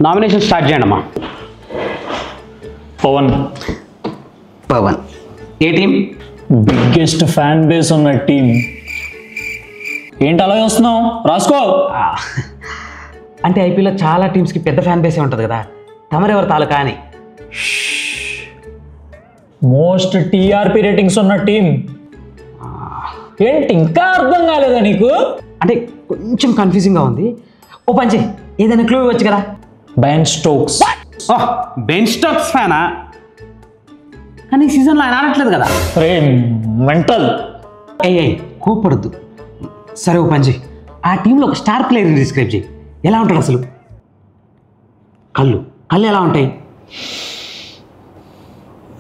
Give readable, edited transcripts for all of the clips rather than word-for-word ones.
Nomination start చేయండి అమ్మా. పవన్. పవన్ ఏ team? Biggest fan base ఉన్న టీం. ఏంటి అలా వస్తున్నావు? రాసుకో. అంటే ఐపీఎల్లో చాలా టీమ్స్కి పెద్ద ఫ్యాన్ బేసే ఉంటుంది కదా, తమరెవరు తాలూకా అని. మోస్ట్ టీఆర్పీ రేటింగ్స్ ఉన్న టీం. ఏంటి ఇంకా అర్థం కాలేదా నీకు? అంటే కొంచెం కన్ఫ్యూజింగ్గా ఉంది. ఓ పంచి ఏదైనా క్లూ ఇవ్వచ్చు కదా. Ben Stokes. బెన్ స్టోక్స్ ఫ్యానా? కానీ ఈ సీజన్లో ఆయన ఆడట్లేదు కదా. మెంటల్. ఏ కోపడద్దు. సరే ఓ పంచి, ఆ టీంలో ఒక స్టార్ ప్లేయర్ని డిస్క్రైబ్ చేయి. ఎలా ఉంటాడు అసలు? కళ్ళు కళ్ళు ఎలా ఉంటాయి?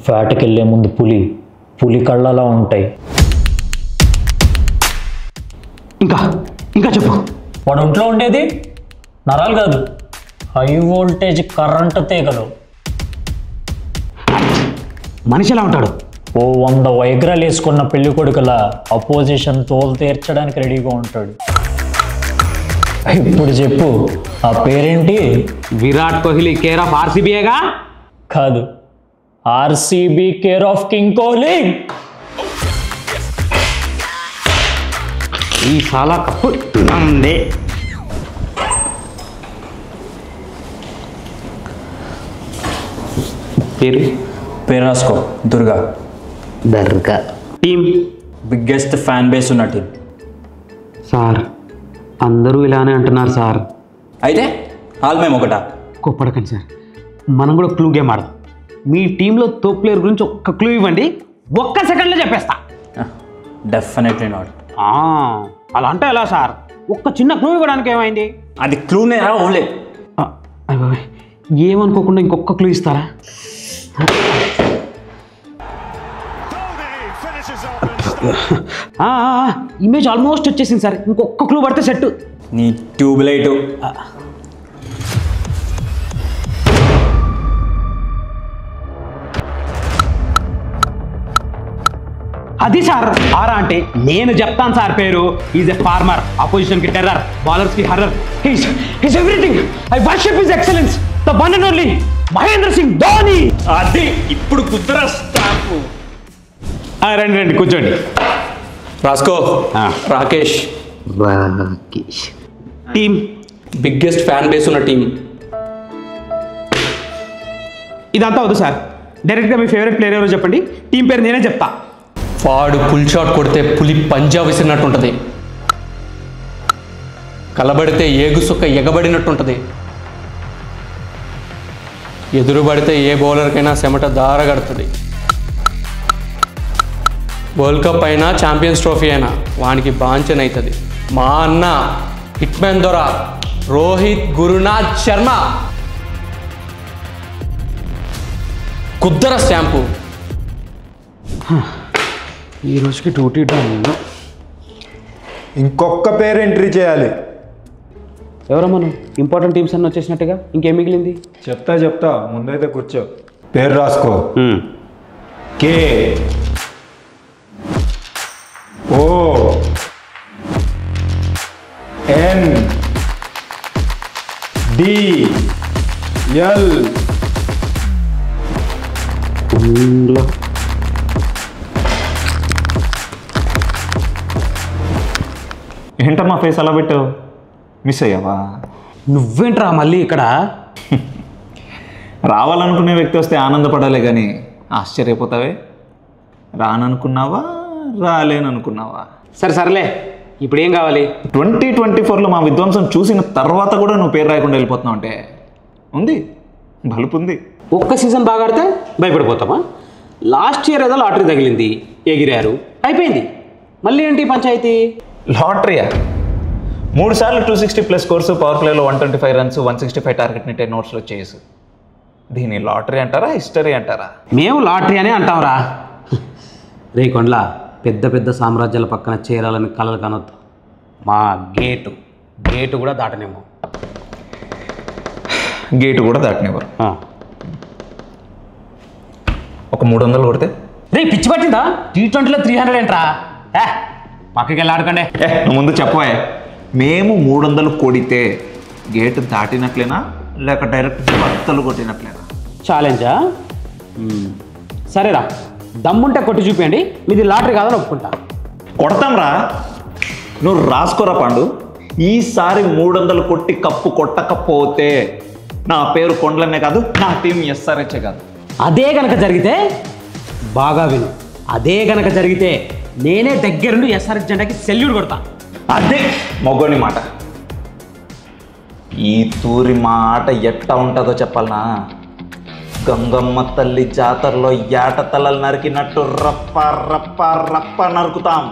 వేటకెళ్ళే ముందు పులి, పులి కళ్ళలా ఉంటాయి. ఇంకా ఇంకా చెప్పు. వాడు ఒంట్లో ఉండేది నరాలు కాదు, హై వోల్టేజ్ కరెంట్ తీగలు. మనిషి ఎలా ఉంటాడు? ఓ 100 వైగ్రాలు వేసుకున్న పెళ్లి కొడుకులా అపోజిషన్ తోలు తీర్చడానికి రెడీగా ఉంటాడు. ఇప్పుడు చెప్పు, ఆ పేరేంటి? విరాట్ కోహ్లీ కేర్ ఆఫ్ ఆర్సీబీగా? కాదు, RCB care of king Kohli. ఈ సాలా కప్పు నమ్దే. పేరు రాసుకో. దుర్గా. దర్గా. టీం బిగ్గెస్ట్ ఫ్యాన్ బేస్ ఉన్న టీం. సార్ అందరూ ఇలానే అంటున్నారు సార్. అయితే ఆల్ మేము ఒకటా? కోప్పడకండి సార్, మనం కూడా క్లూ గేమ్ ఆడదాం. మీ టీంలో తోప్ ప్లేయర్ గురించి ఒక్క క్లూ ఇవ్వండి, ఒక్క సెకండ్లో చెప్పేస్తా. Definitely not. అలా అంటే ఎలా సార్? ఒక్క చిన్న క్లూ ఇవ్వడానికి ఏమైంది? అది క్లూనే ఓవలే. ఏమనుకోకుండా ఇంకొక క్లూ ఇస్తారా? ఇమేజ్ ఆల్మోస్ట్ వచ్చేసింది సార్, ఇంకొక క్లూ పడితే సెట్. నీ ట్యూబ్ లైట్. అది సార్. ఆరా అంటే నేను చెప్తాను సార్ పేరు. ఈజ్ ఎ ఫార్మర్, అపోజిషన్ కి టెర్రర్, బౌలర్స్ కి horror. He's everything. I worship his excellence, the one and only Mahendra Singh Dhoni. అది ఇప్పుడు కుదర స్టాప్. రండి రండి కూర్చోండి. రాసుకో. Rakesh. Team biggest fan base ఉన్న టీం. ఇదంతా వద్దు సార్, డైరెక్ట్గా మీ ఫేవరెట్ ప్లేయర్ ఎవరో చెప్పండి, టీం పేరు నేనే చెప్తా. వాడు పుల్ షాట్ కొడితే పులి పంజా విసిరినట్టుంటుంది, కలబడితే ఏగు సుక్క ఎగబడినట్టుంటుంది, ఎదురుబడితే ఏ బౌలర్కైనా చెమట దారగడుతుంది. వరల్డ్ కప్ అయినా ఛాంపియన్స్ ట్రోఫీ అయినా వానికి బాంఛన్ అవుతుంది. మా అన్న హిట్మెన్ దొర రోహిత్ గురునాథ్ శర్మ. కుద్దర స్టాంపు. ఈ రోజుకి డ్యూటీ డన్. ఇంకొక పేరు ఎంట్రీ చేయాలి. ఎవరో మనం ఇంపార్టెంట్ టీమ్స్ అన్నీ వచ్చేసినట్టుగా ఇంకేం మిగిలింది? చెప్తా ముందైతే కూర్చో. పేరు రాసుకో. కే ఓ ఎన్ డి ఎల్. ఏంటమ్మా ఫేస్ అలా పెట్టావు? మిస్ అయ్యావా? నువ్వేంట్రా మళ్ళీ ఇక్కడ? రావాలనుకునే వ్యక్తి వస్తే ఆనందపడాలి కానీ ఆశ్చర్యపోతావే. రాననుకున్నావా, రాలేననుకున్నావా? సరేలే, ఇప్పుడు ఏం కావాలి? 2024లో మా విధ్వంసం చూసిన తర్వాత కూడా నువ్వు పేరు రాయకుండా వెళ్ళిపోతున్నావు అంటే ఉంది, బలుపు ఉంది. ఒక్క సీజన్ బాగా ఆడితే భయపడిపోతామా? లాస్ట్ ఇయర్ ఏదో లాటరీ తగిలింది, ఎగిరారు, అయిపోయింది. మళ్ళీ ఏంటి పంచాయతీ? లాటరీయా? 3 సార్లు 260+ స్కోర్సు, పవర్ ప్లేలో 125 రన్స్, 165 టార్గెట్ నెట్ నోట్స్లో చేసు. దీన్ని లాటరీ అంటారా, హిస్టరీ అంటారా? మేము లాటరీ అనే అంటాంరా. రే కొండ్ల, పెద్ద పెద్ద సామ్రాజ్యాల పక్కన చేరాలని కలలు కనొద్దు. మా గేటు కూడా దాటనేమో. గేటు కూడా దాటనివ్వరు. ఒక 300 కొడితే? రే పిచ్చి పట్టిందా? T20లో 300 ఏంట్రా? పక్కకి వెళ్ళి ఆడుకోండి. నువ్వు ముందు చెప్పవే. మేము 300 కొడితే గేటు దాటినట్లేనా లేక డైరెక్ట్ బత్తలు కొట్టినట్లేనా? ఛాలెంజా? సరేరా, దమ్ముంటే కొట్టి చూపించండి. మీది లాటరీ కాదని ఒప్పుకుంటా. కొడతాంరా, నువ్వు రాసుకోరా పండు. ఈసారి 300 కొట్టి కప్పు కొట్టకపోతే నా పేరు కొండలనే కాదు, నా టీం ఎస్ఆర్హెచ్ కాదు. అదే గనక జరిగితే బాగా విను, అదే గనక జరిగితే నేనే దగ్గరుండి ఎస్ఆర్హెచ్ జెండాకి సెల్యూట్ కొడతా. అదే మొగోని మాట. ఈ తూరి మాట ఎట్లా ఉంటుందో చెప్పాలనా? గంగమ్మ తల్లి జాతరలో ఏట తలలు నరికినట్టు రప్ప రప్ప రప్ప నరుకుతాం.